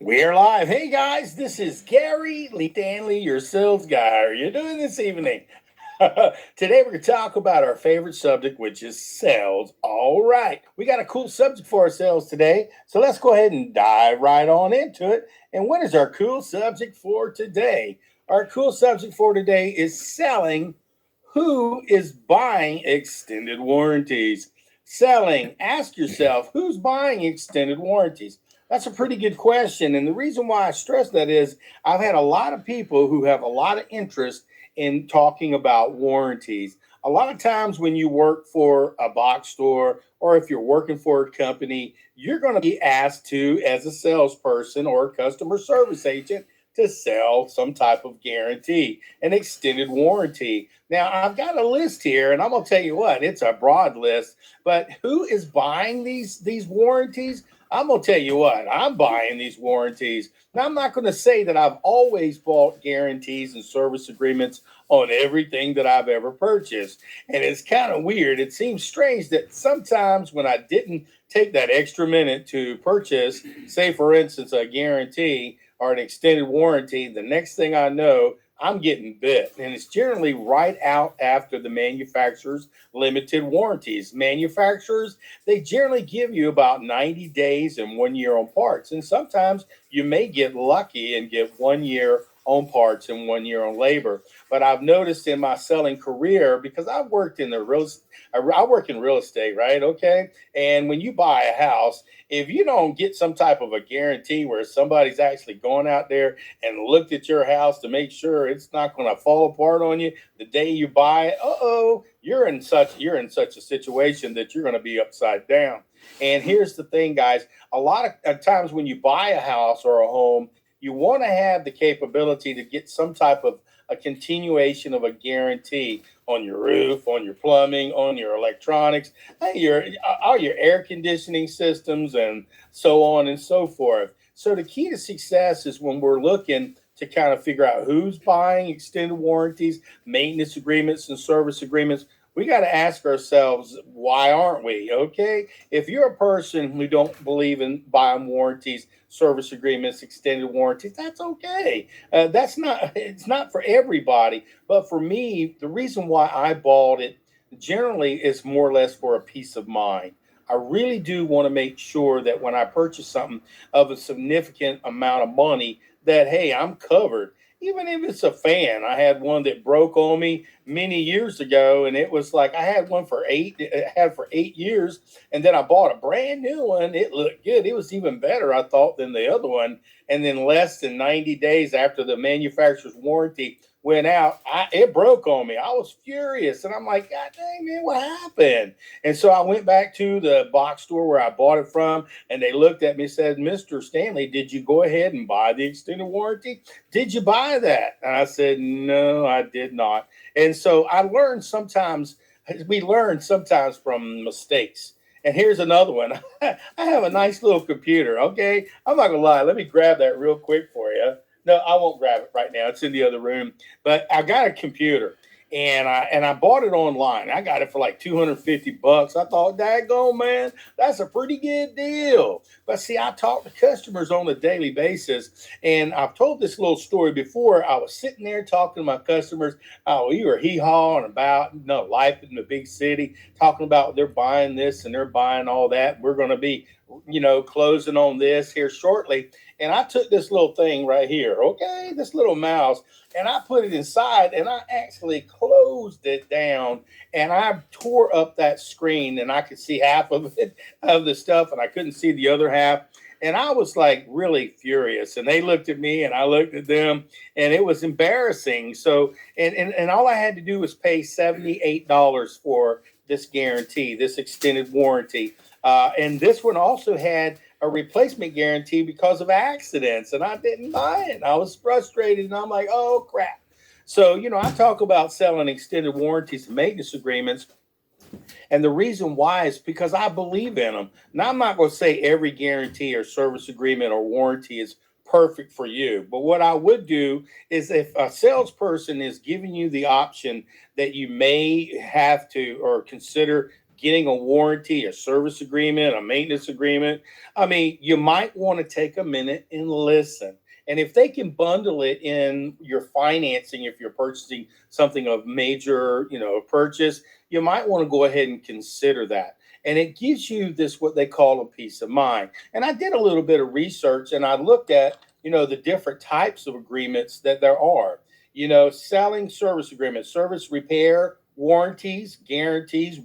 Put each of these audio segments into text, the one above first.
We're live. Hey guys, this is Gary Lee Stanley, your sales guy. How are you doing this evening? Today we're going to talk about our favorite subject, which is sales. All right, we got a cool subject for our sales today, so let's go ahead and dive right on into it. And what is our cool subject for today? Our cool subject for today is selling. Who is buying extended warranties? Selling. Ask yourself, who's buying extended warranties? That's a pretty good question. And the reason why I stress that is I've had a lot of people who have a lot of interest in talking about warranties. A lot of times when you work for a box store or if you're working for a company, you're going to be asked to, as a salesperson or a customer service agent, to sell some type of guarantee, an extended warranty. Now, I've got a list here, and I'm going to tell you what, it's a broad list, but who is buying these warranties? I'm going to tell you what, I'm buying these warranties. Now, I'm not going to say that I've always bought guarantees and service agreements on everything that I've ever purchased. And it's kind of weird. It seems strange that sometimes when I didn't take that extra minute to purchase, say, for instance, a guarantee or an extended warranty, the next thing I know, I'm getting bit. And it's generally right out after the manufacturer's limited warranties. Manufacturers, they generally give you about 90 days and 1 year on parts. And sometimes you may get lucky and get 1 year on parts and 1 year on labor. But I've noticed in my selling career, because I've worked in the real I work in real estate, right? Okay. And when you buy a house, if you don't get some type of a guarantee where somebody's actually gone out there and looked at your house to make sure it's not going to fall apart on you the day you buy it, you're in such a situation that you're going to be upside down. And here's the thing, guys, a lot of times when you buy a house or a home, you want to have the capability to get some type of a continuation of a guarantee on your roof, on your plumbing, on your electronics, your all your air conditioning systems, and so on and so forth. So the key to success is when we're looking to kind of figure out who's buying extended warranties, maintenance agreements, and service agreements. We got to ask ourselves, why aren't we? Okay. If you're a person who don't believe in buying warranties, service agreements, extended warranties, that's okay. It's not for everybody. But for me, the reason why I bought it generally is more or less for a peace of mind. I really do want to make sure that when I purchase something of a significant amount of money, that hey, I'm covered. Even if it's a fan, I had one that broke on me many years ago, and it was like I had one for had for 8 years, and then I bought a brand new one. It looked good. It was even better, I thought, than the other one. And then less than 90 days after the manufacturer's warranty went out, it broke on me. I was furious, and I'm like, God dang man, what happened? And so I went back to the box store where I bought it from, and they looked at me and said, Mr. Stanley, did you go ahead and buy the extended warranty? Did you buy that? And I said, no, I did not. And so we learn sometimes from mistakes. And here's another one. I have a nice little computer. Okay. I'm not going to lie. Let me grab that real quick for you. No, I won't grab it right now. It's in the other room. But I got a computer and I bought it online. I got it for like 250 bucks. I thought, daggone man, that's a pretty good deal. But see, I talk to customers on a daily basis, and I've told this little story before. I was sitting there talking to my customers. Oh, we were hee-hawing about life in the big city, talking about they're buying this and they're buying all that. We're going to be, closing on this here shortly. And I took this little thing right here, okay, this little mouse, and I put it inside and I actually closed it down and I tore up that screen and I could see half of it of the stuff and I couldn't see the other half. And I was like really furious. And they looked at me and I looked at them and it was embarrassing. So, and all I had to do was pay $78 for this guarantee, this extended warranty. And this one also had a replacement guarantee because of accidents, and I didn't buy it. I was frustrated, and I'm like, oh crap. So, I talk about selling extended warranties and maintenance agreements. And the reason why is because I believe in them. Now, I'm not going to say every guarantee or service agreement or warranty is perfect for you. But what I would do is if a salesperson is giving you the option that you may have to or consider getting a warranty, a service agreement, a maintenance agreement. I mean, you might want to take a minute and listen. And if they can bundle it in your financing, if you're purchasing something of major, purchase, you might want to go ahead and consider that. And it gives you this what they call a peace of mind. And I did a little bit of research and I looked at, the different types of agreements that there are. Selling service agreements, service repair, warranties, guaranteed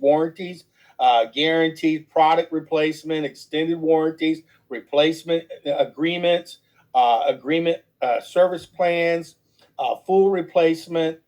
product replacement, extended warranties, replacement agreements, agreement service plans, full replacement,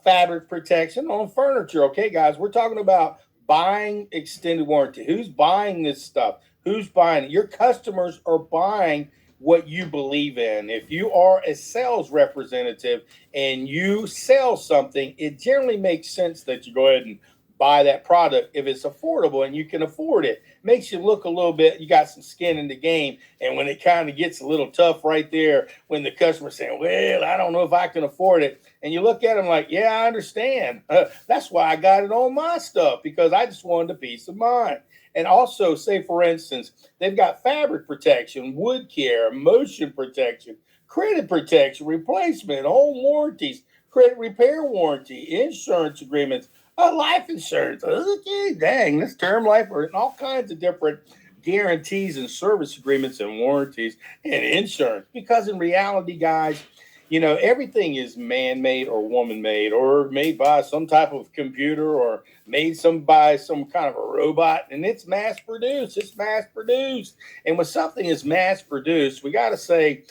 fabric protection on furniture. Okay, guys, we're talking about buying extended warranty. Who's buying this stuff? Who's buying it? Your customers are buying what you believe in. If you are a sales representative and you sell something, it generally makes sense that you go ahead and buy that product if it's affordable and you can afford it. Makes you look a little bit, you got some skin in the game. And when it kind of gets a little tough right there, when the customer's saying, well, I don't know if I can afford it. And you look at them like, yeah, I understand. That's why I got it on my stuff, because I just wanted a peace of mind. And also, say, for instance, they've got fabric protection, wood care, motion protection, credit protection, replacement, home warranties, credit repair warranty, insurance agreements, life insurance. Okay, dang, this term life, and all kinds of different guarantees and service agreements and warranties and insurance. Because in reality, guys, everything is man-made or woman-made or made by some type of computer or made by some kind of a robot, and it's mass-produced. It's mass-produced. And when something is mass-produced, we got to say,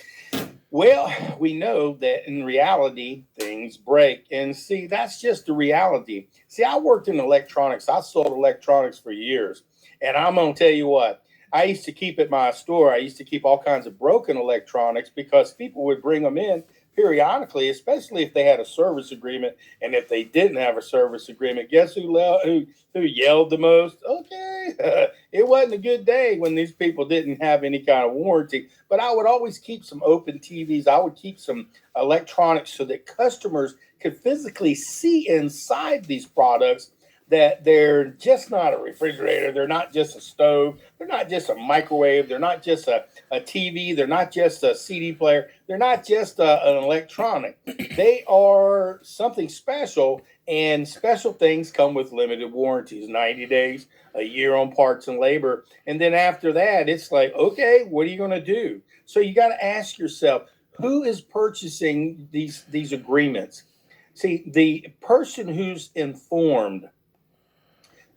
well, we know that in reality, things break. And see, that's just the reality. See, I worked in electronics. I sold electronics for years. And I'm going to tell you what, I used to keep at my store, I used to keep all kinds of broken electronics because people would bring them in periodically, especially if they had a service agreement. And if they didn't have a service agreement, guess who yelled the most? Okay, it wasn't a good day when these people didn't have any kind of warranty. But I would always keep some open TVs. I would keep some electronics so that customers could physically see inside these products, that they're just not a refrigerator. They're not just a stove. They're not just a microwave. They're not just a TV. They're not just a CD player. They're not just an electronic. They are something special, and special things come with limited warranties, 90 days, a year on parts and labor. And then after that, it's like, okay, what are you going to do? So you got to ask yourself, who is purchasing these agreements? See, the person who's informed,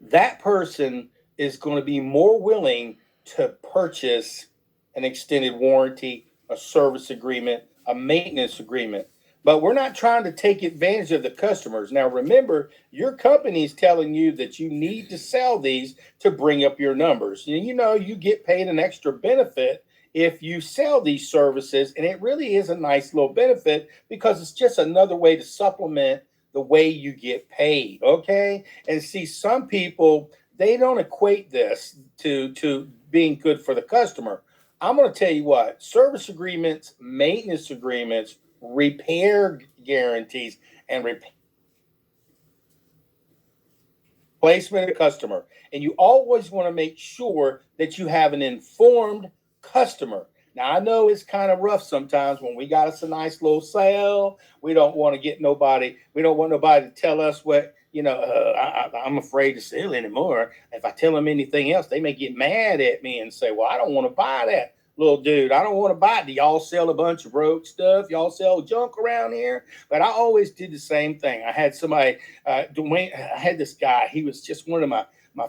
that person is going to be more willing to purchase an extended warranty, a service agreement, a maintenance agreement. But we're not trying to take advantage of the customers. Now, remember, your company is telling you that you need to sell these to bring up your numbers. You get paid an extra benefit if you sell these services, and it really is a nice little benefit because it's just another way to supplement the way you get paid. Okay. And see, some people, they don't equate this to being good for the customer. I'm going to tell you what, service agreements, maintenance agreements, repair guarantees, and replacement of the customer. And you always want to make sure that you have an informed customer. Now, I know it's kind of rough sometimes when we got us a nice little sale. We don't want to we don't want nobody to tell us what, I'm afraid to sell anymore. If I tell them anything else, they may get mad at me and say, well, I don't want to buy that, little dude. I don't want to buy it. Do y'all sell a bunch of broke stuff? Y'all sell junk around here? But I always did the same thing. I had somebody, Dwayne, I had this guy. He was just one of my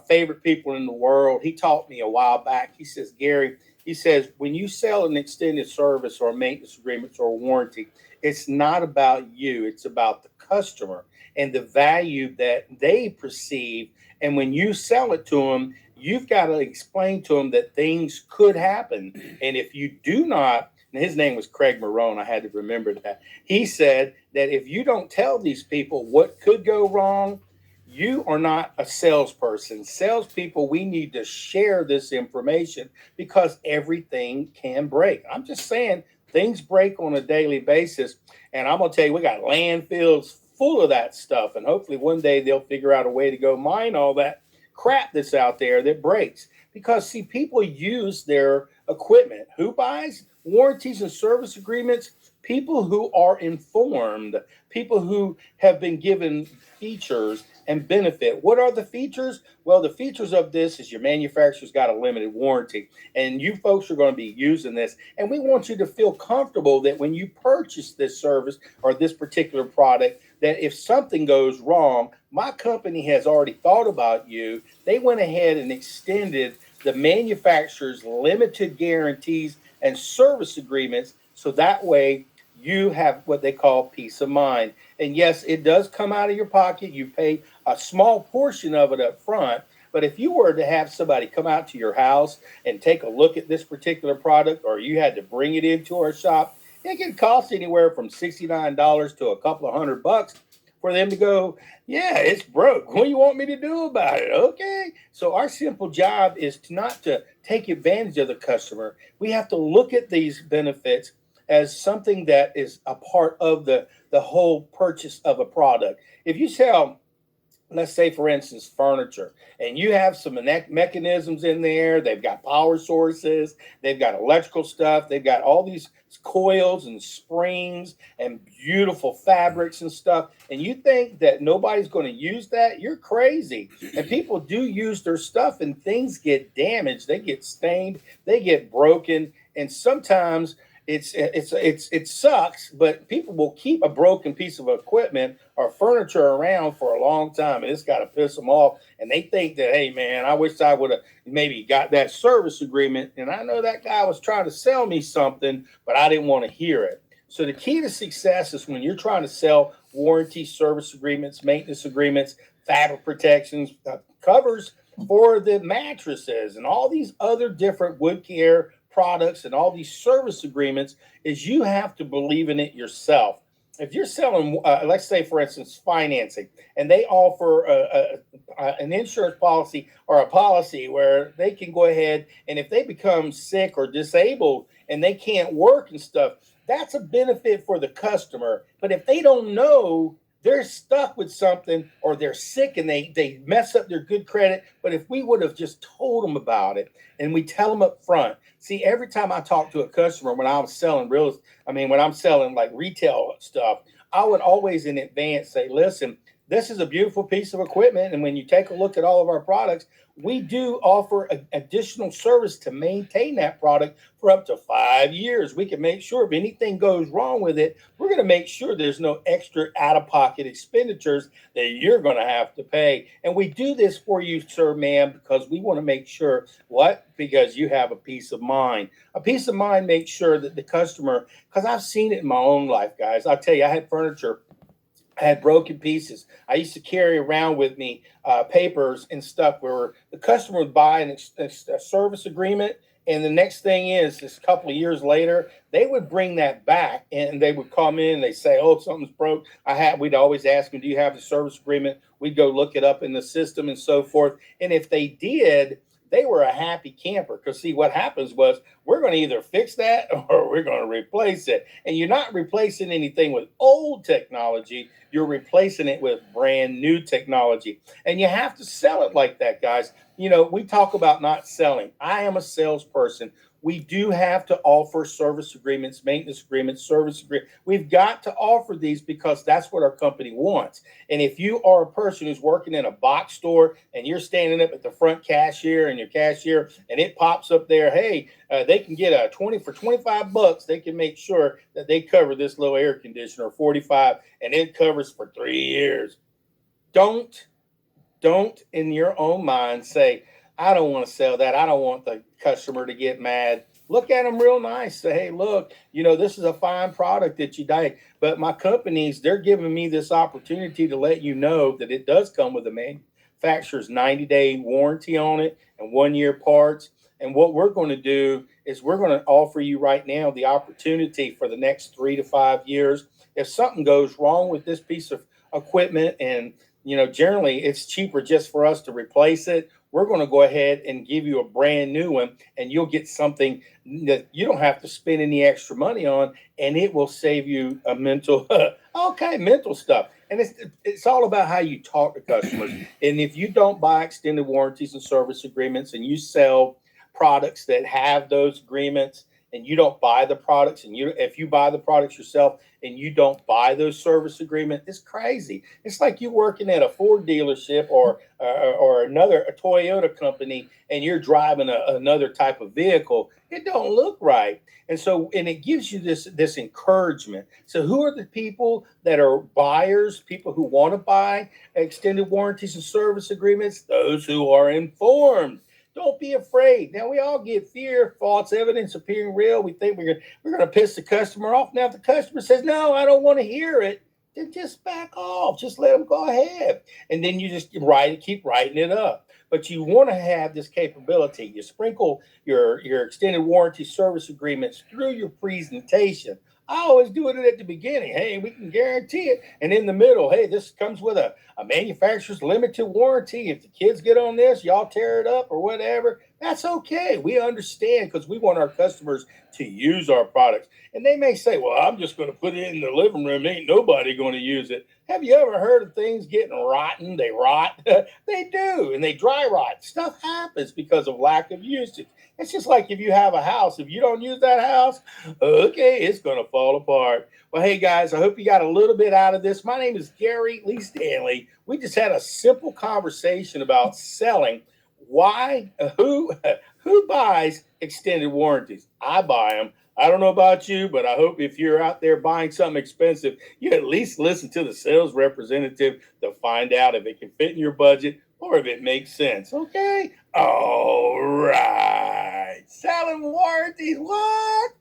favorite people in the world. He taught me a while back. He says, Gary, he says, when you sell an extended service or maintenance agreements or warranty, it's not about you. It's about the customer and the value that they perceive. And when you sell it to them, you've got to explain to them that things could happen. And if you do not, and his name was Craig Marone, I had to remember that. He said that if you don't tell these people what could go wrong, you are not a salesperson. Salespeople, we need to share this information because everything can break. I'm just saying things break on a daily basis. And I'm going to tell you, we got landfills full of that stuff. And hopefully one day they'll figure out a way to go mine all that crap that's out there that breaks. Because, see, people use their equipment. Who buys warranties and service agreements? People who are informed, people who have been given features and benefit. What are the features? Well, the features of this is your manufacturer's got a limited warranty, and you folks are going to be using this. And we want you to feel comfortable that when you purchase this service or this particular product, that if something goes wrong, my company has already thought about you. They went ahead and extended the manufacturer's limited guarantees and service agreements so that way you have what they call peace of mind. And yes, it does come out of your pocket. You pay a small portion of it up front. But if you were to have somebody come out to your house and take a look at this particular product, or you had to bring it into our shop, it can cost anywhere from $69 to a couple of $100 for them to go, yeah, it's broke. What do you want me to do about it? Okay. So our simple job is not to take advantage of the customer. We have to look at these benefits as something that is a part of the whole purchase of a product. If you sell, let's say, for instance, furniture, and you have some mechanisms in there, they've got power sources, they've got electrical stuff, they've got all these coils and springs and beautiful fabrics and stuff, and you think that nobody's going to use that, you're crazy. And people do use their stuff, and things get damaged, they get stained, they get broken, and sometimes it sucks, but people will keep a broken piece of equipment or furniture around for a long time, and it's got to piss them off. And they think that, hey, man, I wish I would have maybe got that service agreement. And I know that guy was trying to sell me something, but I didn't want to hear it. So the key to success is when you're trying to sell warranty, service agreements, maintenance agreements, fabric protections, covers for the mattresses, and all these other different wood care products and all these service agreements, is you have to believe in it yourself. If you're selling, let's say, for instance, financing, and they offer an insurance policy or a policy where they can go ahead, and if they become sick or disabled and they can't work and stuff, that's a benefit for the customer. But if they don't know, they're stuck with something, or they're sick and they mess up their good credit. But if we would have just told them about it and we tell them up front, see, every time I talk to a customer when I was selling when I'm selling like retail stuff, I would always in advance say, listen, this is a beautiful piece of equipment. And when you take a look at all of our products, we do offer additional service to maintain that product for up to 5 years. We can make sure if anything goes wrong with it, we're going to make sure there's no extra out-of-pocket expenditures that you're going to have to pay. And we do this for you, sir, ma'am, because we want to make sure, what? Because you have a peace of mind. A peace of mind makes sure that the customer, because I've seen it in my own life, guys. I'll tell you, I had furniture, I had broken pieces. I used to carry around with me papers and stuff where the customer would buy a service agreement, and the next thing is, a couple of years later, they would bring that back, and they would come in and they say, "Oh, something's broke." We'd always ask them, "Do you have the service agreement?" We'd go look it up in the system and so forth. And if they did, they were a happy camper, because see, what happens was, we're going to either fix that or we're going to replace it. And you're not replacing anything with old technology, you're replacing it with brand new technology. And you have to sell it like that, guys. We talk about not selling. I am a salesperson. We do have to offer service agreements, maintenance agreements, service agreements. We've got to offer these because that's what our company wants. And if you are a person who's working in a box store and you're standing up at the front cashier and your cashier, and it pops up there, hey, they can get a 20 for $25. They can make sure that they cover this little air conditioner, 45, and it covers for 3 years. Don't in your own mind say, I don't want to sell that. I don't want the customer to get mad. Look at them real nice. Say, hey, look, this is a fine product that you did. But my companies, they're giving me this opportunity to let you know that it does come with a manufacturer's 90-day warranty on it and 1-year parts. And what we're going to do is we're going to offer you right now the opportunity for the next 3 to 5 years. If something goes wrong with this piece of equipment, and generally it's cheaper just for us to replace it, we're going to go ahead and give you a brand new one, and you'll get something that you don't have to spend any extra money on, and it will save you a mental stuff. And it's all about how you talk to customers. And if you don't buy extended warranties and service agreements, and you sell products that have those agreements, and you don't buy the products, and if you buy the products yourself and you don't buy those service agreements, it's crazy. It's like you working at a Ford dealership or another a Toyota company, and you're driving another type of vehicle. It don't look right. And so, and it gives you this encouragement. So who are the people that are buyers, people who want to buy extended warranties and service agreements? Those who are informed. Don't be afraid. Now we all get fear, false evidence appearing real. We think we're gonna piss the customer off. Now if the customer says no, I don't want to hear it, then just back off. Just let them go ahead, and then you just keep writing it up. But you want to have this capability. You sprinkle your extended warranty service agreements through your presentation. I always do it at the beginning. Hey, we can guarantee it. And in the middle, hey, this comes with a manufacturer's limited warranty. If the kids get on this, y'all tear it up or whatever, that's okay. We understand, because we want our customers to use our products. And they may say, well, I'm just going to put it in the living room. Ain't nobody going to use it. Have you ever heard of things getting rotten? They rot. They do. And they dry rot. Stuff happens because of lack of usage. It's just like if you have a house, if you don't use that house, okay, it's going to fall apart. Well, hey, guys, I hope you got a little bit out of this. My name is Gary Lee Stanley. We just had a simple conversation about selling. Why? Who buys extended warranties? I buy them. I don't know about you, but I hope if you're out there buying something expensive, you at least listen to the sales representative to find out if it can fit in your budget or if it makes sense. Okay? All right. Selling warranties. What?